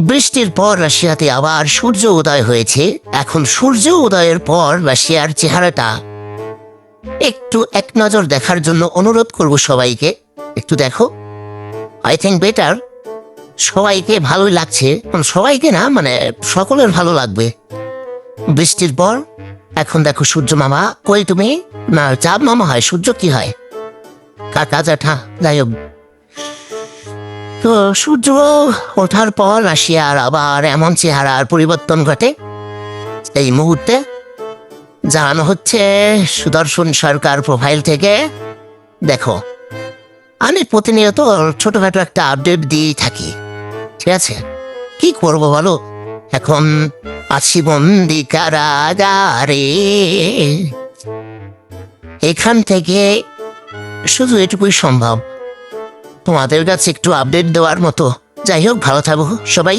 বৃষ্টির পর রাশিয়াতে আবার সূর্য উদয় হয়েছে। এখন সূর্য উদয়ের পর রাশিয়ার চেহারাটা একটু এক নজর দেখার জন্য অনুরোধ করব সবাইকে। একটু দেখো, আই থিঙ্ক বেটার। সবাইকে ভালোই লাগছে, সবাইকে না মানে সকলের ভালো লাগবে। বৃষ্টির পর এখন দেখো সূর্য মামা। কই তুমি? না, চাঁদ মামা হয়, সূর্য কি হয়? কাকা জ্যাঠা, যাই হোক। তো সূর্য ওঠার পর রাশিয়ার আবার এমন চেহারার পরিবর্তন ঘটে। এই মুহূর্তে জানানো হচ্ছে সুদর্শন সরকার প্রোফাইল থেকে। দেখো, আমি প্রতিনিয়ত ছোটখাটো একটা আপডেট দিয়েই থাকি, ঠিক আছে? কি করবো বলো, এখন আছি বন্দি কারাগারে। এখান থেকে শুধু এটুকুই সম্ভব, তোমাদের কাছে একটু আপডেট দেওয়ার মতো। যাই হোক, ভালো থাকো সবাই।